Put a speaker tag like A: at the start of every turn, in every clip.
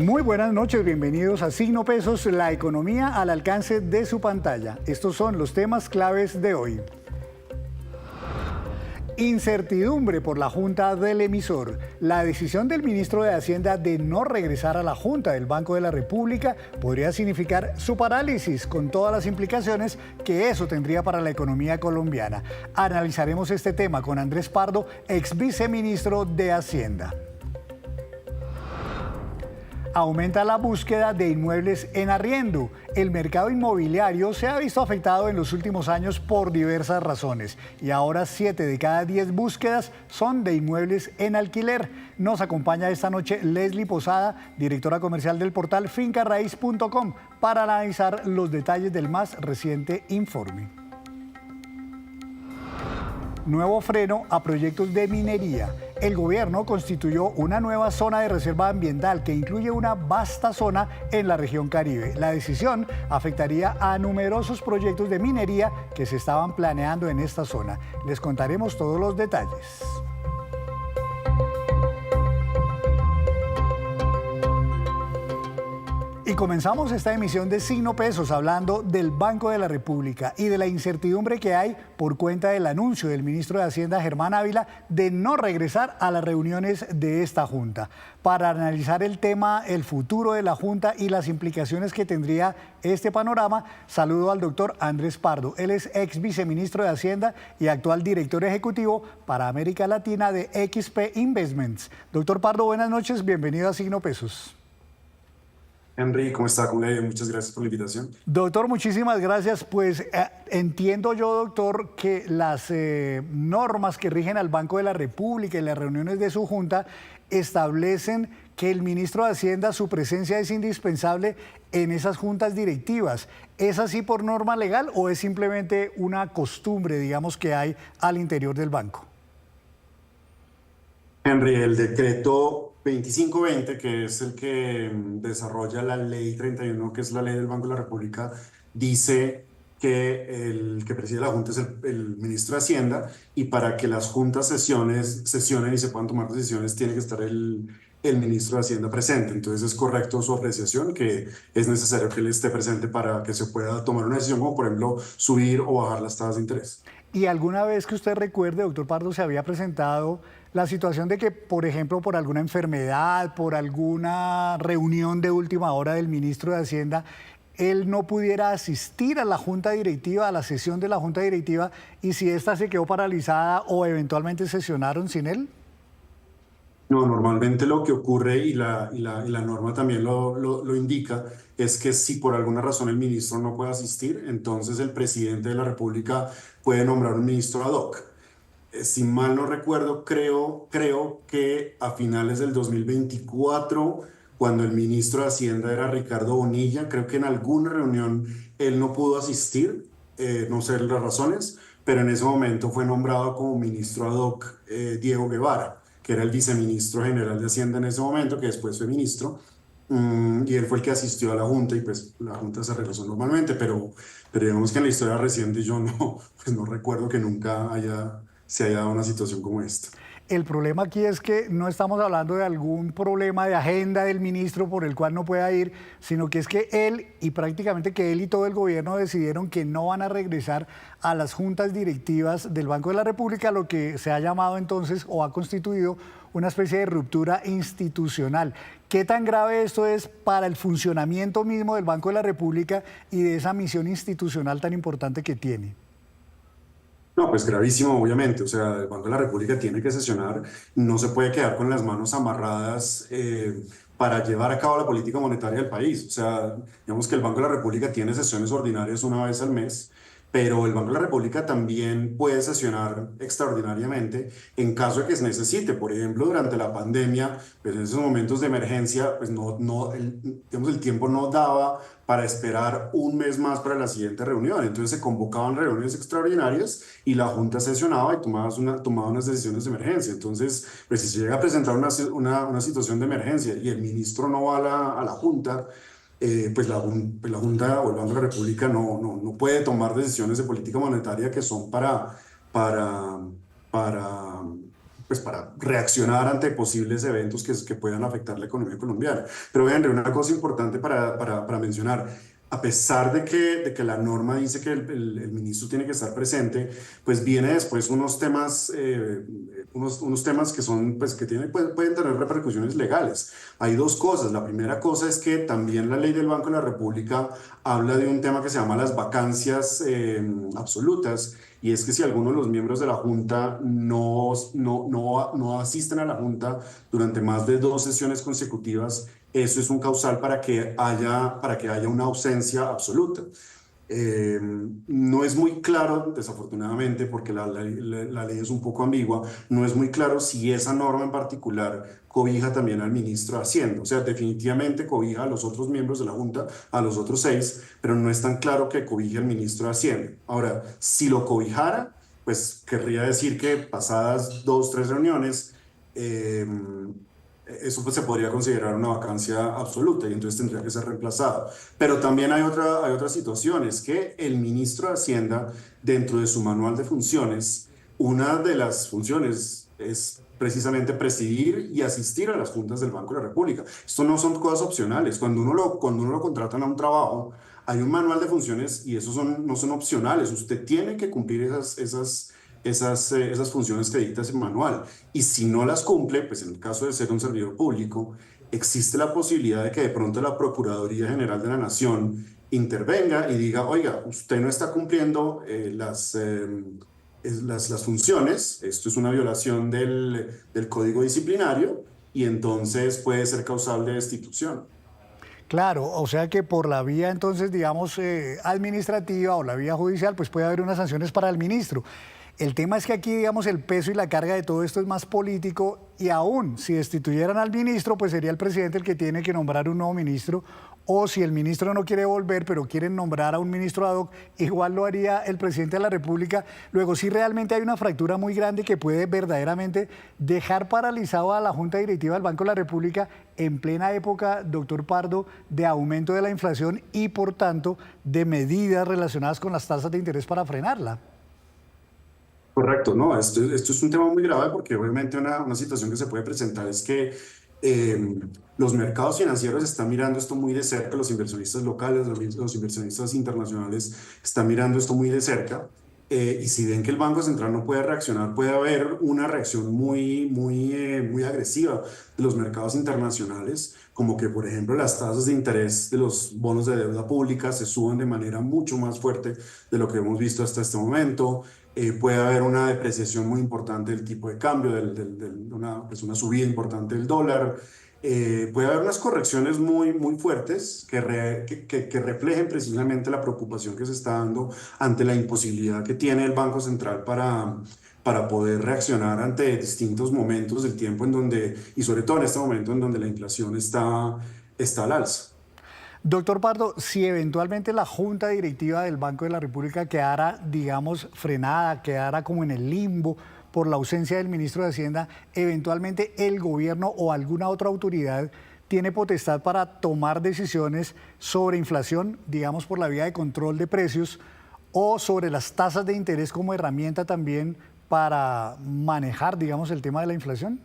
A: Muy buenas noches, bienvenidos a Signo Pesos, la economía al alcance de su pantalla. Estos son los temas claves de hoy. Incertidumbre por la Junta del emisor. La decisión del ministro de Hacienda de no regresar a la Junta del Banco de la República podría significar su parálisis, con todas las implicaciones que eso tendría para la economía colombiana. Analizaremos este tema con Andrés Pardo, ex viceministro de Hacienda. Aumenta la búsqueda de inmuebles en arriendo. El mercado inmobiliario se ha visto afectado en los últimos años por diversas razones y ahora 7 de cada 10 búsquedas son de inmuebles en alquiler. Nos acompaña esta noche Leslie Posada, directora comercial del portal fincarraiz.com, para analizar los detalles del más reciente informe. Nuevo freno a proyectos de minería. El gobierno constituyó una nueva zona de reserva ambiental que incluye una vasta zona en la región Caribe. La decisión afectaría a numerosos proyectos de minería que se estaban planeando en esta zona. Les contaremos todos los detalles. Y comenzamos esta emisión de Signo Pesos hablando del Banco de la República y de la incertidumbre que hay por cuenta del anuncio del ministro de Hacienda, Germán Ávila, de no regresar a las reuniones de esta Junta. Para analizar el tema, el futuro de la Junta y las implicaciones que tendría este panorama, saludo al doctor Andrés Pardo. Él es ex viceministro de Hacienda y actual director ejecutivo para América Latina de XP Investments. Doctor Pardo, buenas noches, bienvenido a Signo Pesos.
B: Henry, ¿cómo está? Muchas gracias por la invitación.
A: Doctor, muchísimas gracias. Pues entiendo yo, doctor, que las normas que rigen al Banco de la República y las reuniones de su Junta establecen que el ministro de Hacienda, su presencia es indispensable en esas juntas directivas. ¿Es así por norma legal o es simplemente una costumbre, digamos, que hay al interior del banco?
B: Henry, el decreto 2520, que es el que desarrolla la ley 31, que es la ley del Banco de la República, dice que el que preside la Junta es el ministro de Hacienda, y para que las juntas sesionen y se puedan tomar decisiones tiene que estar el ministro de Hacienda presente. Entonces es correcto su apreciación que es necesario que él esté presente para que se pueda tomar una decisión, como por ejemplo subir o bajar las tasas de interés.
A: ¿Y alguna vez que usted recuerde, doctor Pardo, se había presentado la situación de que, por ejemplo, por alguna enfermedad, por alguna reunión de última hora del ministro de Hacienda, él no pudiera asistir a la junta directiva, a la sesión de la junta directiva, y si ésta se quedó paralizada o eventualmente sesionaron sin él?
B: No, normalmente lo que ocurre, y la norma también lo indica, es que si por alguna razón el ministro no puede asistir, entonces el presidente de la República puede nombrar un ministro ad hoc. Si mal no recuerdo, creo que a finales del 2024, cuando el ministro de Hacienda era Ricardo Bonilla, creo que en alguna reunión él no pudo asistir, no sé las razones, pero en ese momento fue nombrado como ministro ad hoc Diego Guevara, que era el viceministro general de Hacienda en ese momento, que después fue ministro, y él fue el que asistió a la Junta, y pues la Junta se realizó normalmente, pero digamos que en la historia reciente yo no recuerdo que nunca se haya dado una situación como esta.
A: El problema aquí es que no estamos hablando de algún problema de agenda del ministro por el cual no pueda ir, sino que es que él y prácticamente que él y todo el gobierno decidieron que no van a regresar a las juntas directivas del Banco de la República, lo que se ha llamado entonces o ha constituido una especie de ruptura institucional. ¿Qué tan grave esto es para el funcionamiento mismo del Banco de la República y de esa misión institucional tan importante que tiene?
B: No, pues gravísimo, obviamente. O sea, el Banco de la República tiene que sesionar, no se puede quedar con las manos amarradas para llevar a cabo la política monetaria del país. O sea, digamos que el Banco de la República tiene sesiones ordinarias una vez al mes, pero el Banco de la República también puede sesionar extraordinariamente en caso de que se necesite. Por ejemplo, durante la pandemia, pues en esos momentos de emergencia, pues digamos, el tiempo no daba para esperar un mes más para la siguiente reunión. Entonces se convocaban reuniones extraordinarias y la Junta sesionaba y tomaba unas decisiones de emergencia. Entonces, pues si se llega a presentar una situación de emergencia y el ministro no va a la Junta, pues la Junta o el Banco de la República no puede tomar decisiones de política monetaria que son para pues para reaccionar ante posibles eventos que puedan afectar la economía colombiana. Pero Henry, una cosa importante para mencionar, a pesar de que la norma dice que el ministro tiene que estar presente, pues viene después unos temas que son, pues que pueden tener repercusiones legales. Hay dos cosas. La primera cosa es que también la ley del Banco de la República habla de un tema que se llama las vacancias absolutas, y es que si alguno de los miembros de la Junta no asisten a la Junta durante más de 2 sesiones consecutivas, eso es un causal para que haya una ausencia absoluta. No es muy claro, desafortunadamente, porque la ley es un poco ambigua, no es muy claro si esa norma en particular cobija también al ministro de Hacienda. O sea, definitivamente cobija a los otros miembros de la Junta, a los otros 6, pero no es tan claro que cobije al ministro de Hacienda. Ahora, si lo cobijara, pues querría decir que pasadas 2, 3 reuniones, eh, eso pues se podría considerar una vacancia absoluta y entonces tendría que ser reemplazado. Pero también hay otra situación, es que el ministro de Hacienda, dentro de su manual de funciones, una de las funciones es precisamente presidir y asistir a las juntas del Banco de la República. Esto no son cosas opcionales. Cuando uno lo contratan a un trabajo, hay un manual de funciones y esos no son opcionales. Usted tiene que cumplir esas funciones que dicta ese manual. Y si no las cumple, pues en el caso de ser un servidor público, existe la posibilidad de que de pronto la Procuraduría General de la Nación intervenga y diga, oiga, usted no está cumpliendo las funciones, esto es una violación del Código Disciplinario y entonces puede ser causal de destitución.
A: Claro, o sea que por la vía entonces, digamos, administrativa o la vía judicial, pues puede haber unas sanciones para el ministro. El tema es que aquí, digamos, el peso y la carga de todo esto es más político y aún si destituyeran al ministro, pues sería el presidente el que tiene que nombrar un nuevo ministro, o si el ministro no quiere volver, pero quieren nombrar a un ministro ad hoc, igual lo haría el presidente de la República. Luego, sí realmente hay una fractura muy grande que puede verdaderamente dejar paralizado a la Junta Directiva del Banco de la República en plena época, doctor Pardo, de aumento de la inflación y, por tanto, de medidas relacionadas con las tasas de interés para frenarla.
B: Correcto, no, esto es un tema muy grave porque obviamente una situación que se puede presentar es que los mercados financieros están mirando esto muy de cerca, los inversionistas locales, los inversionistas internacionales están mirando esto muy de cerca, y si ven que el Banco Central no puede reaccionar, puede haber una reacción muy agresiva de los mercados internacionales, como que por ejemplo las tasas de interés de los bonos de deuda pública se suban de manera mucho más fuerte de lo que hemos visto hasta este momento. Puede haber una depreciación muy importante del tipo de cambio, pues una subida importante del dólar. Puede haber unas correcciones muy fuertes que reflejen precisamente la preocupación que se está dando ante la imposibilidad que tiene el Banco Central para poder reaccionar ante distintos momentos del tiempo y sobre todo en este momento en donde la inflación está al alza.
A: Doctor Pardo, si eventualmente la Junta Directiva del Banco de la República quedara, digamos, frenada, quedara como en el limbo por la ausencia del ministro de Hacienda, eventualmente el gobierno o alguna otra autoridad tiene potestad para tomar decisiones sobre inflación, digamos, por la vía de control de precios, o sobre las tasas de interés como herramienta también para manejar, digamos, el tema de la inflación.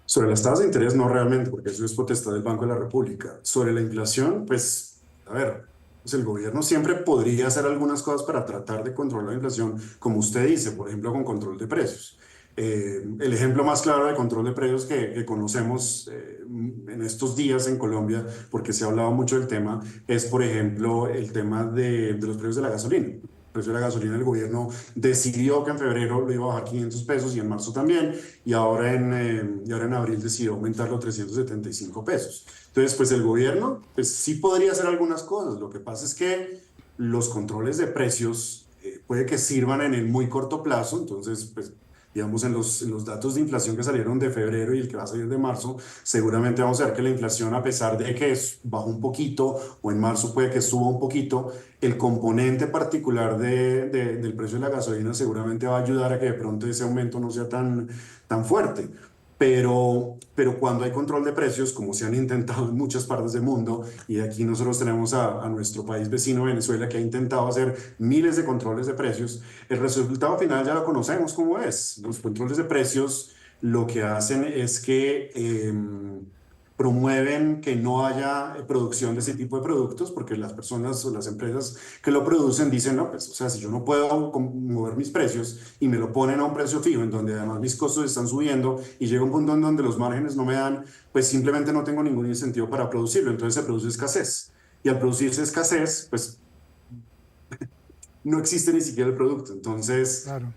B: Sobre las tasas de interés, no realmente, porque eso es potestad del Banco de la República. Sobre la inflación, pues, a ver, pues el gobierno siempre podría hacer algunas cosas para tratar de controlar la inflación, como usted dice, por ejemplo, con control de precios. El ejemplo más claro de control de precios que conocemos en estos días en Colombia, porque se ha hablado mucho del tema, es, por ejemplo, el tema de los precios de la gasolina. El precio de la gasolina, el gobierno decidió que en febrero lo iba a bajar 500 pesos y en marzo también, y ahora en abril decidió aumentarlo a 375 pesos. Entonces, pues el gobierno pues, sí podría hacer algunas cosas. Lo que pasa es que los controles de precios puede que sirvan en el muy corto plazo, entonces, pues digamos, en los datos de inflación que salieron de febrero y el que va a salir de marzo, seguramente vamos a ver que la inflación, a pesar de que bajó un poquito, o en marzo puede que suba un poquito, el componente particular del precio de la gasolina seguramente va a ayudar a que de pronto ese aumento no sea tan fuerte. pero cuando hay control de precios, como se han intentado en muchas partes del mundo, y aquí nosotros tenemos a nuestro país vecino Venezuela, que ha intentado hacer miles de controles de precios, el resultado final ya lo conocemos cómo es. Los controles de precios lo que hacen es que promueven que no haya producción de ese tipo de productos, porque las personas o las empresas que lo producen dicen, no, pues, o sea, si yo no puedo mover mis precios y me lo ponen a un precio fijo, en donde además mis costos están subiendo y llega un punto en donde los márgenes no me dan, pues simplemente no tengo ningún incentivo para producirlo, entonces se produce escasez. Y al producirse escasez, pues no existe ni siquiera el producto. Entonces,
A: Claro.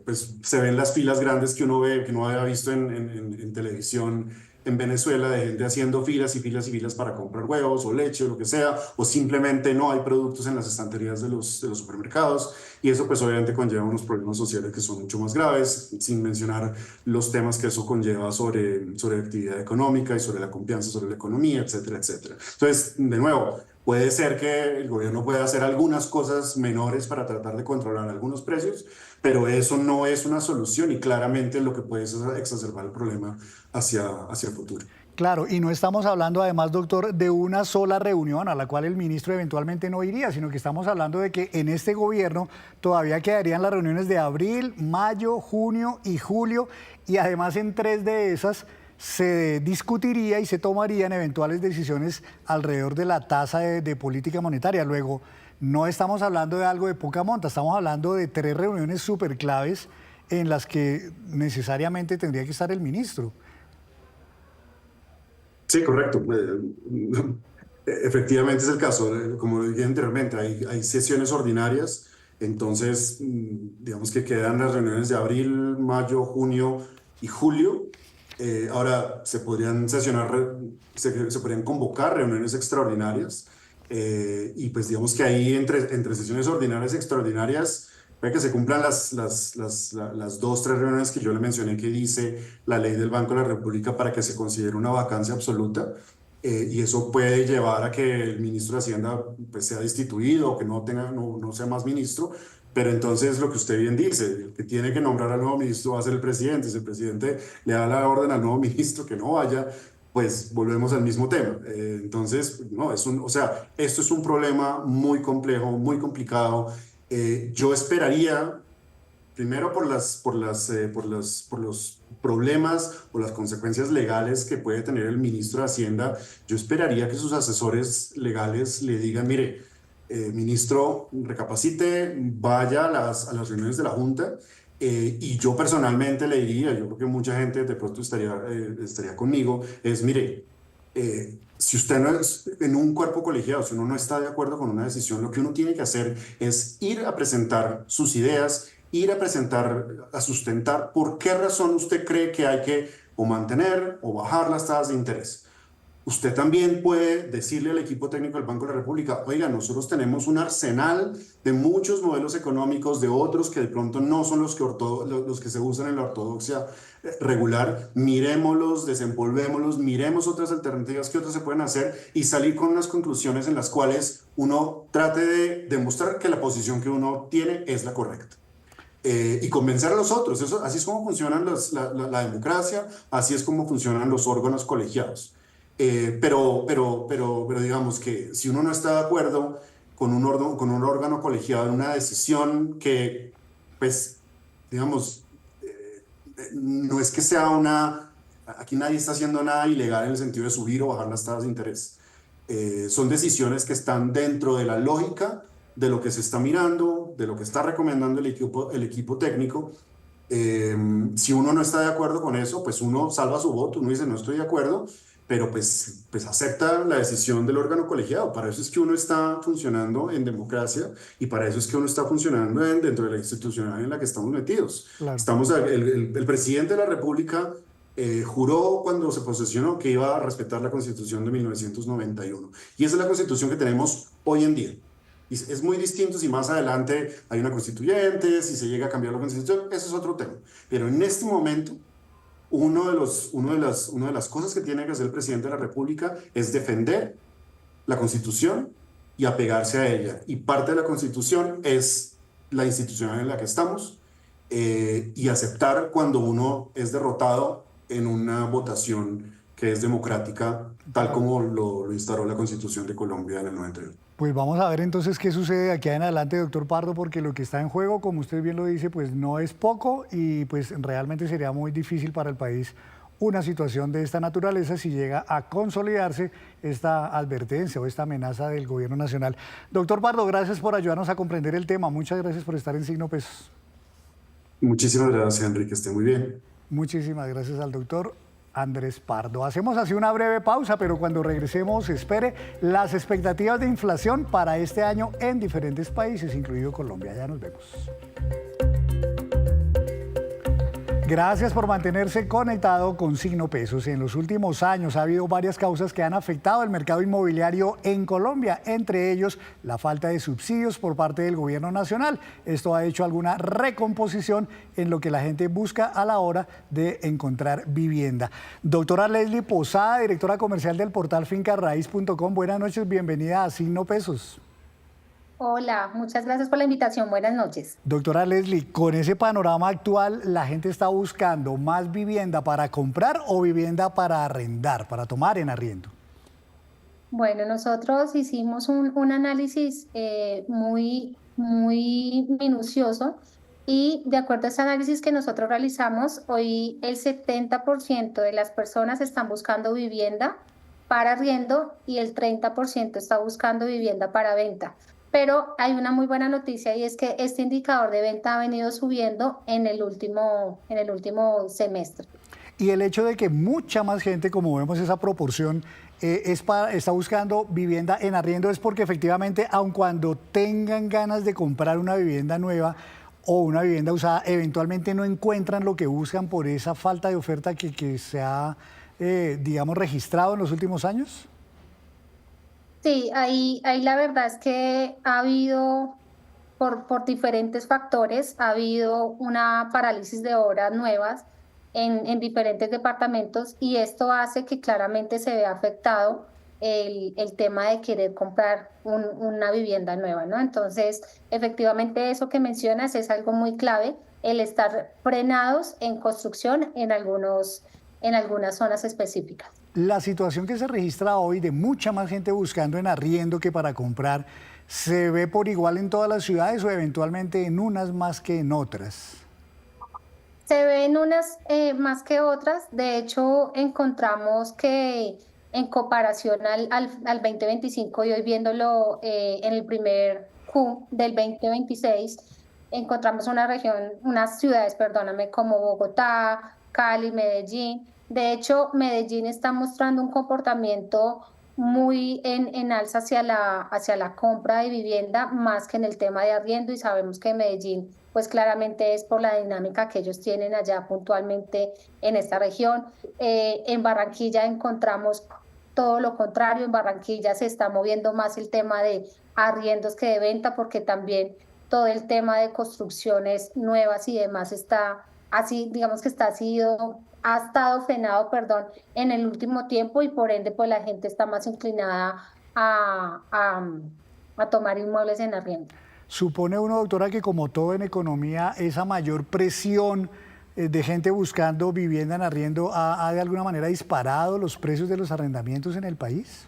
B: pues se ven las filas grandes que uno ve, que uno había visto en televisión en Venezuela, de gente haciendo filas y filas y filas para comprar huevos o leche o lo que sea, o simplemente no hay productos en las estanterías de los supermercados, y eso pues obviamente conlleva unos problemas sociales que son mucho más graves, sin mencionar los temas que eso conlleva sobre actividad económica y sobre la confianza sobre la economía, etcétera, etcétera. Entonces, de nuevo, puede ser que el gobierno pueda hacer algunas cosas menores para tratar de controlar algunos precios, pero eso no es una solución y claramente lo que puede es exacerbar el problema hacia el futuro.
A: Claro, y no estamos hablando además, doctor, de una sola reunión a la cual el ministro eventualmente no iría, sino que estamos hablando de que en este gobierno todavía quedarían las reuniones de abril, mayo, junio y julio, y además en 3 de esas se discutiría y se tomarían eventuales decisiones alrededor de la tasa de política monetaria. Luego, no estamos hablando de algo de poca monta, estamos hablando de 3 reuniones súper claves en las que necesariamente tendría que estar el ministro.
B: Sí, correcto. Efectivamente es el caso. Como dije anteriormente, hay sesiones ordinarias, entonces digamos que quedan las reuniones de abril, mayo, junio y julio. Ahora se podrían se podrían convocar reuniones extraordinarias, y pues digamos que ahí entre sesiones ordinarias y extraordinarias puede que se cumplan las 2, 3 reuniones que yo le mencioné que dice la ley del Banco de la República para que se considere una vacancia absoluta, y eso puede llevar a que el ministro de Hacienda pues, sea destituido o que no sea más ministro. Pero entonces lo que usted bien dice, el que tiene que nombrar al nuevo ministro va a ser el presidente. Si el presidente le da la orden al nuevo ministro que no vaya, pues volvemos al mismo tema. Entonces, no, o sea, esto es un problema muy complejo, muy complicado. Yo esperaría, primero por los problemas o las consecuencias legales que puede tener el ministro de Hacienda, yo esperaría que sus asesores legales le digan, mire, ministro, recapacite, vaya a las reuniones de la Junta, y yo personalmente le diría, yo creo que mucha gente de pronto estaría conmigo, es, mire, si usted no es en un cuerpo colegiado, si uno no está de acuerdo con una decisión, lo que uno tiene que hacer es ir a presentar sus ideas, ir a presentar, a sustentar por qué razón usted cree que hay que o mantener o bajar las tasas de interés. Usted también puede decirle al equipo técnico del Banco de la República, oiga, nosotros tenemos un arsenal de muchos modelos económicos, de otros que de pronto no son los que se usan en la ortodoxia regular, miremoslos, desempolvémoslos, miremos otras alternativas que otras se pueden hacer y salir con unas conclusiones en las cuales uno trate de demostrar que la posición que uno tiene es la correcta. Y convencer a los otros. Así es como funcionan la democracia, así es como funcionan los órganos colegiados. Pero digamos que si uno no está de acuerdo con un órgano colegiado en una decisión que, pues, digamos, no es que sea aquí nadie está haciendo nada ilegal en el sentido de subir o bajar las tasas de interés. Son decisiones que están dentro de la lógica de lo que se está mirando, de lo que está recomendando el equipo técnico. Si uno no está de acuerdo con eso, pues uno salva su voto, uno dice no estoy de acuerdo, pero pues acepta la decisión del órgano colegiado. Para eso es que uno está funcionando en democracia y para eso es que uno está funcionando dentro de la institucionalidad en la que estamos metidos.
A: Claro.
B: El presidente de la República juró cuando se posesionó que iba a respetar la Constitución de 1991. Y esa es la Constitución que tenemos hoy en día. Y es muy distinto si más adelante hay una constituyente, si se llega a cambiar la Constitución, eso es otro tema. Pero en este momento una de las cosas que tiene que hacer el presidente de la República es defender la Constitución y apegarse a ella. Y parte de la Constitución es la institución en la que estamos, y aceptar cuando uno es derrotado en una votación que es democrática, tal como lo instauró la Constitución de Colombia en el 91.
A: Pues vamos a ver entonces qué sucede de aquí en adelante, doctor Pardo, porque lo que está en juego, como usted bien lo dice, pues no es poco y pues realmente sería muy difícil para el país una situación de esta naturaleza si llega a consolidarse esta advertencia o esta amenaza del gobierno nacional. Doctor Pardo, gracias por ayudarnos a comprender el tema. Muchas gracias por estar en Signo Pesos.
B: Muchísimas gracias, Enrique, que esté muy bien.
A: Muchísimas gracias al doctor Andrés Pardo. Hacemos así una breve pausa, pero cuando regresemos espere las expectativas de inflación para este año en diferentes países, incluido Colombia. Ya nos vemos. Gracias por mantenerse conectado con Signo Pesos. En los últimos años ha habido varias causas que han afectado el mercado inmobiliario en Colombia, entre ellos la falta de subsidios por parte del gobierno nacional. Esto ha hecho alguna recomposición en lo que la gente busca a la hora de encontrar vivienda. Doctora Leslie Posada, directora comercial del portal fincarraiz.com. Buenas noches, bienvenida a Signo Pesos.
C: Hola, muchas gracias por la invitación. Buenas noches.
A: Doctora Leslie, con ese panorama actual, ¿la gente está buscando más vivienda para comprar o vivienda para arrendar, para tomar en arriendo?
C: Bueno, nosotros hicimos un análisis muy minucioso y de acuerdo a ese análisis que nosotros realizamos, hoy el 70% de las personas están buscando vivienda para arriendo y el 30% está buscando vivienda para venta. Pero hay una muy buena noticia y es que este indicador de venta ha venido subiendo en el último semestre.
A: Y el hecho de que mucha más gente, como vemos esa proporción, está buscando vivienda en arriendo es porque efectivamente, aun cuando tengan ganas de comprar una vivienda nueva o una vivienda usada, eventualmente no encuentran lo que buscan por esa falta de oferta que se ha, digamos, registrado en los últimos años.
C: Sí, ahí la verdad es que ha habido, por diferentes factores, ha habido una parálisis de obras nuevas en diferentes departamentos y esto hace que claramente se vea afectado el tema de querer comprar una vivienda nueva, ¿no? Entonces, efectivamente, eso que mencionas es algo muy clave, el estar frenados en construcción en algunas zonas específicas.
A: La situación que se registra hoy de mucha más gente buscando en arriendo que para comprar, ¿se ve por igual en todas las ciudades o eventualmente en unas más que en otras?
C: Se ven unas más que otras. De hecho, encontramos que en comparación al 2025 y hoy viéndolo en el primer Q del 2026, encontramos unas ciudades, perdóname, como Bogotá, Cali, Medellín. De hecho, Medellín está mostrando un comportamiento muy en alza hacia la compra de vivienda más que en el tema de arriendo y sabemos que Medellín pues claramente es por la dinámica que ellos tienen allá puntualmente en esta región. En Barranquilla encontramos todo lo contrario, en Barranquilla se está moviendo más el tema de arriendos que de venta porque también todo el tema de construcciones nuevas y demás está así, digamos que ha estado frenado, perdón, en el último tiempo y por ende pues la gente está más inclinada a tomar inmuebles en arriendo.
A: Supone uno, doctora, que como todo en economía, esa mayor presión de gente buscando vivienda en arriendo ha de alguna manera disparado los precios de los arrendamientos en el país.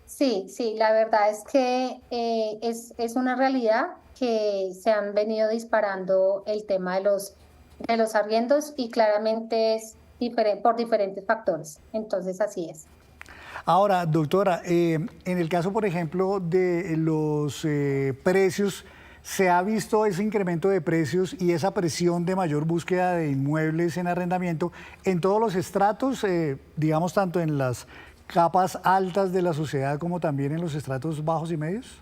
C: Sí, sí, la verdad es que es una realidad que se han venido disparando el tema de los arriendos y claramente es por diferentes factores. Entonces, así es.
A: Ahora, doctora, en el caso, por ejemplo, de los precios, ¿se ha visto ese incremento de precios y esa presión de mayor búsqueda de inmuebles en arrendamiento en todos los estratos, digamos, tanto en las capas altas de la sociedad como también en los estratos bajos y medios?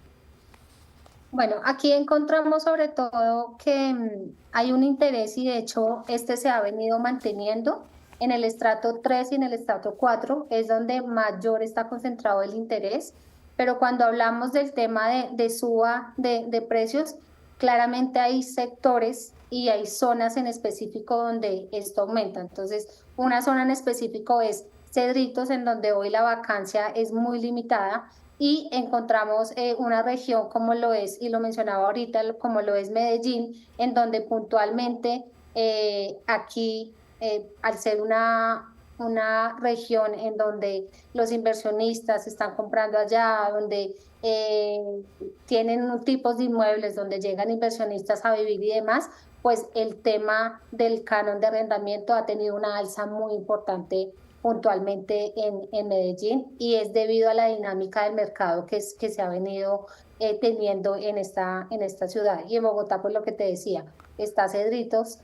C: Bueno, aquí encontramos sobre todo que hay un interés y de hecho este se ha venido manteniendo en el estrato 3 y en el estrato 4, es donde mayor está concentrado el interés, pero cuando hablamos del tema de suba de precios, claramente hay sectores y hay zonas en específico donde esto aumenta. Entonces, una zona en específico es Cedritos, en donde hoy la vacancia es muy limitada y encontramos una región como lo es, y lo mencionaba ahorita, como lo es Medellín, en donde puntualmente aquí al ser una región en donde los inversionistas están comprando allá, donde tienen tipos de inmuebles donde llegan inversionistas a vivir y demás, pues el tema del canon de arrendamiento ha tenido una alza muy importante puntualmente en Medellín, y es debido a la dinámica del mercado que se ha venido teniendo en esta ciudad. Y en Bogotá, pues lo que te decía, está Cedritos,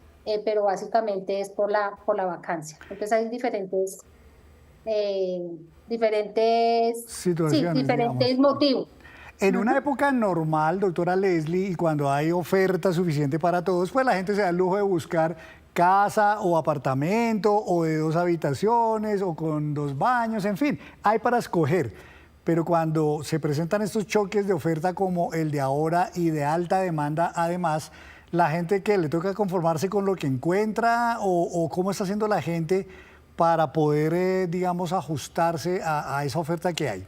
C: pero básicamente es por la vacancia. Entonces hay diferentes
A: situaciones,
C: diferentes
A: digamos.
C: motivos.
A: En una época normal, doctora Leslie, y cuando hay oferta suficiente para todos, pues la gente se da el lujo de buscar casa o apartamento o de 2 habitaciones o con 2 baños, en fin, hay para escoger. Pero cuando se presentan estos choques de oferta como el de ahora y de alta demanda, además, la gente que le toca conformarse con lo que encuentra o cómo está haciendo la gente para poder, digamos, ajustarse a esa oferta que hay.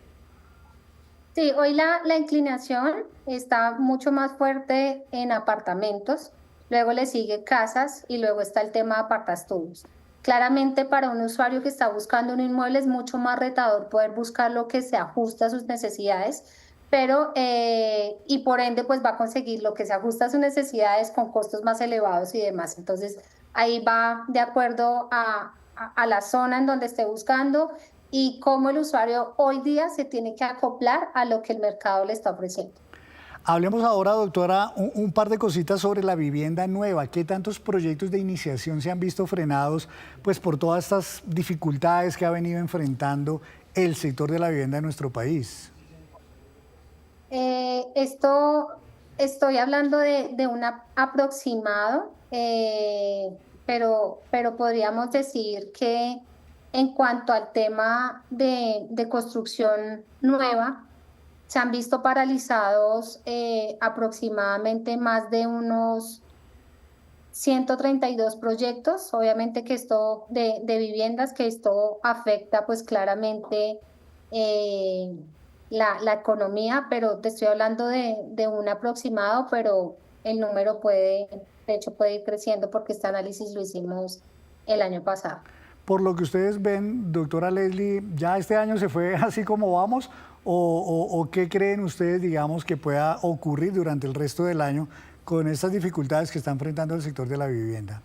C: Sí, hoy la inclinación está mucho más fuerte en apartamentos, luego le sigue casas y luego está el tema de apartaestudios. Claramente para un usuario que está buscando un inmueble es mucho más retador poder buscar lo que se ajusta a sus necesidades, pero y por ende pues va a conseguir lo que se ajusta a sus necesidades con costos más elevados y demás. Entonces ahí va de acuerdo a la zona en donde esté buscando y cómo el usuario hoy día se tiene que acoplar a lo que el mercado le está ofreciendo.
A: Hablemos ahora, doctora, un par de cositas sobre la vivienda nueva. ¿Qué tantos proyectos de iniciación se han visto frenados pues, por todas estas dificultades que ha venido enfrentando el sector de la vivienda en nuestro país?
C: Estoy hablando de un aproximado, pero podríamos decir que en cuanto al tema de construcción nueva, se han visto paralizados aproximadamente más de unos 132 proyectos. Obviamente que esto de viviendas, que esto afecta pues claramente la economía, pero te estoy hablando de un aproximado, pero el número de hecho puede ir creciendo porque este análisis lo hicimos el año pasado.
A: Por lo que ustedes ven, doctora Leslie, ¿ya este año se fue así como vamos? ¿O qué creen ustedes, digamos, que pueda ocurrir durante el resto del año con estas dificultades que está enfrentando el sector de la vivienda?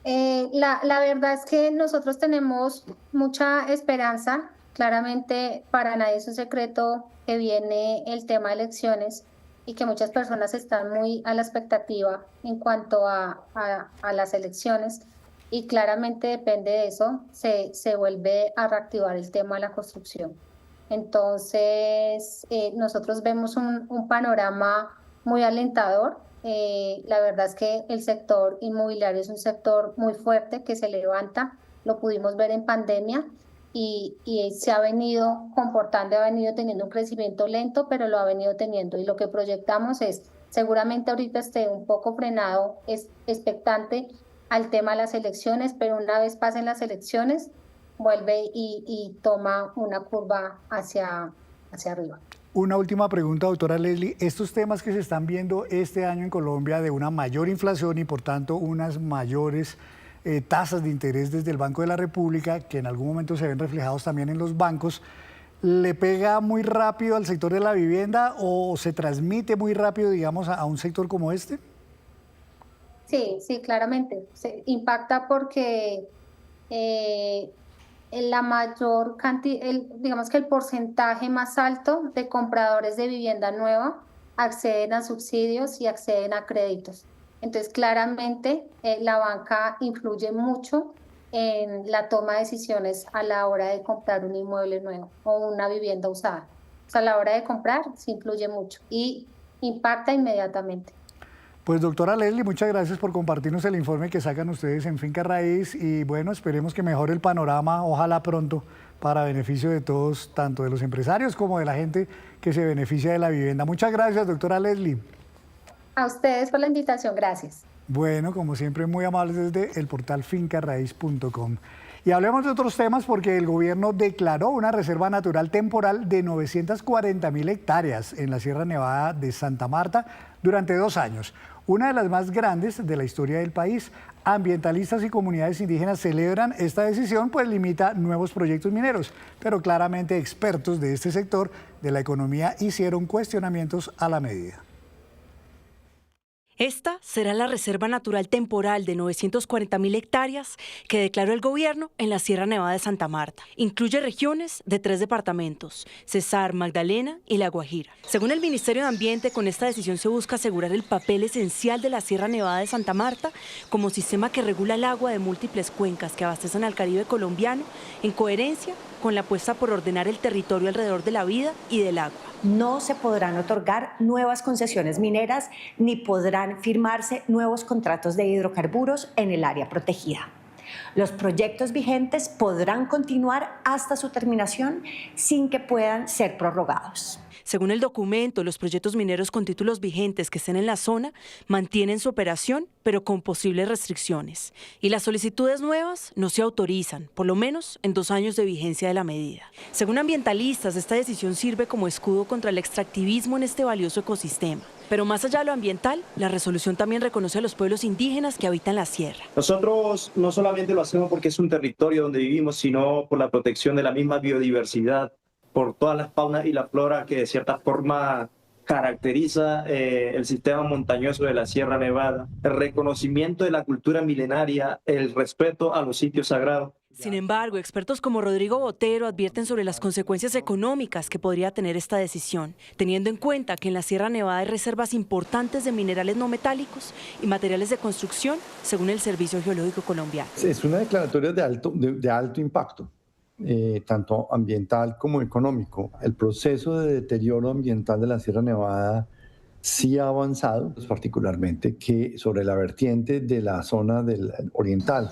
C: La verdad es que nosotros tenemos mucha esperanza. Claramente para nadie es un secreto que viene el tema de elecciones y que muchas personas están muy a la expectativa en cuanto a las elecciones. Y claramente depende de eso, se vuelve a reactivar el tema de la construcción. Entonces, nosotros vemos un panorama muy alentador. La verdad es que el sector inmobiliario es un sector muy fuerte que se levanta, lo pudimos ver en pandemia y se ha venido comportando, ha venido teniendo un crecimiento lento, pero lo ha venido teniendo. Y lo que proyectamos es, seguramente ahorita esté un poco frenado, es expectante al tema de las elecciones, pero una vez pasen las elecciones, vuelve y toma una curva hacia arriba.
A: Una última pregunta, doctora Leslie. Estos temas que se están viendo este año en Colombia de una mayor inflación y por tanto unas mayores tasas de interés desde el Banco de la República, que en algún momento se ven reflejados también en los bancos, ¿le pega muy rápido al sector de la vivienda o se transmite muy rápido, digamos, a un sector como este?
C: Sí, claramente. Se impacta porque la mayor cantidad, digamos que el porcentaje más alto de compradores de vivienda nueva acceden a subsidios y acceden a créditos. Entonces, claramente, la banca influye mucho en la toma de decisiones a la hora de comprar un inmueble nuevo o una vivienda usada. O sea, a la hora de comprar sí influye mucho y impacta inmediatamente.
A: Pues doctora Leslie, muchas gracias por compartirnos el informe que sacan ustedes en Finca Raíz y bueno, esperemos que mejore el panorama, ojalá pronto, para beneficio de todos, tanto de los empresarios como de la gente que se beneficia de la vivienda. Muchas gracias, doctora Leslie.
C: A ustedes por la invitación, gracias.
A: Bueno, como siempre, muy amables desde el portal fincarraiz.com. Y hablemos de otros temas porque el gobierno declaró una reserva natural temporal de 940.000 hectáreas en la Sierra Nevada de Santa Marta durante 2 años, una de las más grandes de la historia del país. Ambientalistas y comunidades indígenas celebran esta decisión, pues limita nuevos proyectos mineros, pero claramente expertos de este sector de la economía hicieron cuestionamientos a la medida.
D: Esta será la reserva natural temporal de 940.000 hectáreas que declaró el gobierno en la Sierra Nevada de Santa Marta. Incluye regiones de 3 departamentos, Cesar, Magdalena y La Guajira. Según el Ministerio de Ambiente, con esta decisión se busca asegurar el papel esencial de la Sierra Nevada de Santa Marta como sistema que regula el agua de múltiples cuencas que abastecen al Caribe colombiano, en coherencia con la apuesta por ordenar el territorio alrededor de la vida y del agua.
E: No se podrán otorgar nuevas concesiones mineras ni podrán firmarse nuevos contratos de hidrocarburos en el área protegida. Los proyectos vigentes podrán continuar hasta su terminación sin que puedan ser prorrogados.
D: Según el documento, los proyectos mineros con títulos vigentes que estén en la zona mantienen su operación, pero con posibles restricciones. Y las solicitudes nuevas no se autorizan, por lo menos en 2 años de vigencia de la medida. Según ambientalistas, esta decisión sirve como escudo contra el extractivismo en este valioso ecosistema. Pero más allá de lo ambiental, la resolución también reconoce a los pueblos indígenas que habitan la sierra.
F: Nosotros no solamente lo hacemos porque es un territorio donde vivimos, sino por la protección de la misma biodiversidad, por todas las faunas y la flora que de cierta forma caracteriza el sistema montañoso de la Sierra Nevada, el reconocimiento de la cultura milenaria, el respeto a los sitios sagrados.
D: Sin embargo, expertos como Rodrigo Botero advierten sobre las consecuencias económicas que podría tener esta decisión, teniendo en cuenta que en la Sierra Nevada hay reservas importantes de minerales no metálicos y materiales de construcción, según el Servicio Geológico Colombiano.
G: Es una declaratoria de alto impacto. Tanto ambiental como económico. El proceso de deterioro ambiental de la Sierra Nevada sí ha avanzado, particularmente que sobre la vertiente de la zona del oriental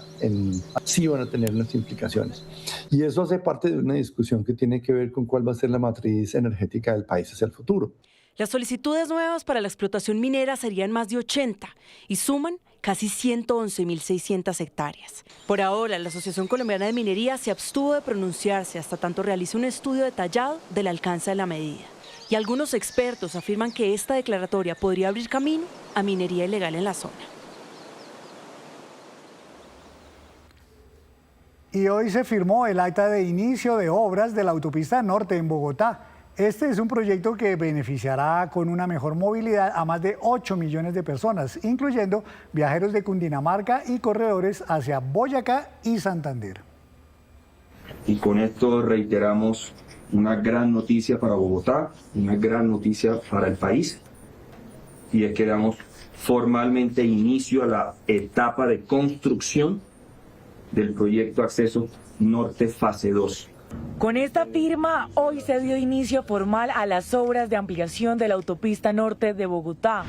G: sí van a tener unas implicaciones. Y eso hace parte de una discusión que tiene que ver con cuál va a ser la matriz energética del país hacia el futuro.
D: Las solicitudes nuevas para la explotación minera serían más de 80 y suman casi 111.600 hectáreas. Por ahora, la Asociación Colombiana de Minería se abstuvo de pronunciarse hasta tanto realice un estudio detallado del alcance de la medida. Y algunos expertos afirman que esta declaratoria podría abrir camino a minería ilegal en la zona.
A: Y hoy se firmó el acta de inicio de obras de la autopista norte en Bogotá. Este es un proyecto que beneficiará con una mejor movilidad a más de 8 millones de personas, incluyendo viajeros de Cundinamarca y corredores hacia Boyacá y Santander.
H: Y con esto reiteramos una gran noticia para Bogotá, una gran noticia para el país, y es que damos formalmente inicio a la etapa de construcción del proyecto Acceso Norte Fase 2.
I: Con esta firma, hoy se dio inicio formal a las obras de ampliación de la autopista norte de Bogotá.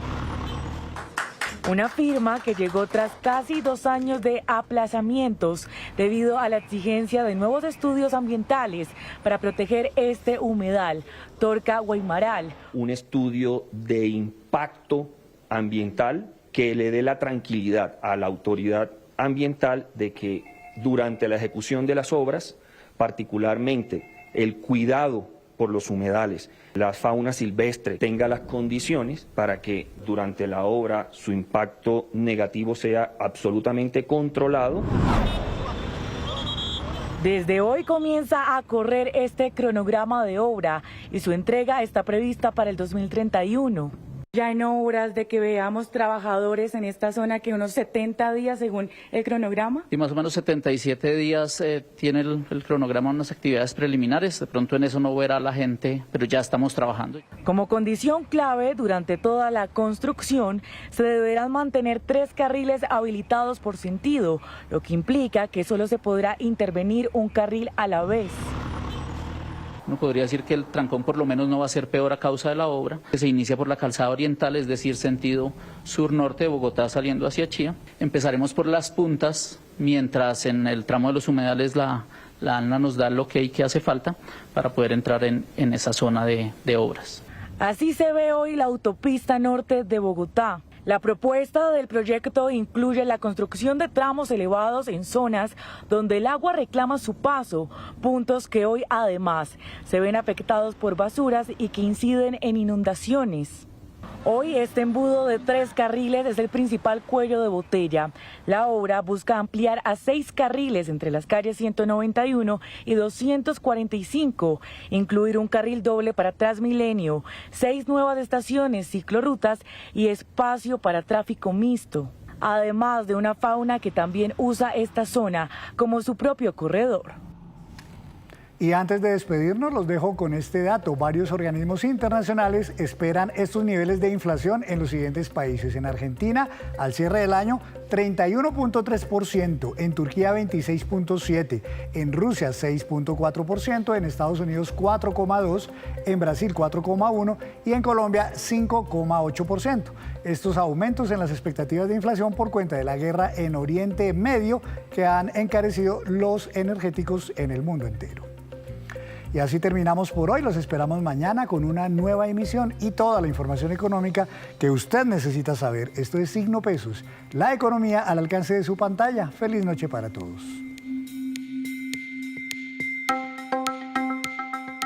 I: Una firma que llegó tras casi 2 años de aplazamientos debido a la exigencia de nuevos estudios ambientales para proteger este humedal, Torca-Guaymaral.
H: Un estudio de impacto ambiental que le dé la tranquilidad a la autoridad ambiental de que durante la ejecución de las obras, particularmente el cuidado por los humedales, la fauna silvestre tenga las condiciones para que durante la obra su impacto negativo sea absolutamente controlado.
I: Desde hoy comienza a correr este cronograma de obra y su entrega está prevista para el 2031. Ya en obras de que veamos trabajadores en esta zona que unos 70 días según el cronograma.
J: Y más o menos 77 días tiene el cronograma unas actividades preliminares, de pronto en eso no verá la gente, pero ya estamos trabajando.
I: Como condición clave durante toda la construcción se deberán mantener 3 carriles habilitados por sentido, lo que implica que solo se podrá intervenir un carril a la vez.
J: Uno podría decir que el trancón por lo menos no va a ser peor a causa de la obra, que se inicia por la calzada oriental, es decir, sentido sur-norte de Bogotá saliendo hacia Chía. Empezaremos por las puntas, mientras en el tramo de los humedales la ANLA nos da el ok que hace falta para poder entrar en esa zona de obras.
I: Así se ve hoy la autopista norte de Bogotá. La propuesta del proyecto incluye la construcción de tramos elevados en zonas donde el agua reclama su paso, puntos que hoy además se ven afectados por basuras y que inciden en inundaciones. Hoy este embudo de 3 carriles es el principal cuello de botella. La obra busca ampliar a 6 carriles entre las calles 191 y 245, incluir un carril doble para Transmilenio, 6 nuevas estaciones, ciclorrutas y espacio para tráfico mixto. Además de una fauna que también usa esta zona como su propio corredor.
A: Y antes de despedirnos, los dejo con este dato. Varios organismos internacionales esperan estos niveles de inflación en los siguientes países. En Argentina, al cierre del año, 31.3%, en Turquía 26.7%, en Rusia 6.4%, en Estados Unidos 4.2%, en Brasil 4.1% y en Colombia 5.8%. Estos aumentos en las expectativas de inflación por cuenta de la guerra en Oriente Medio que han encarecido los energéticos en el mundo entero. Y así terminamos por hoy. Los esperamos mañana con una nueva emisión y toda la información económica que usted necesita saber. Esto es Signo Pesos, la economía al alcance de su pantalla. Feliz noche para todos.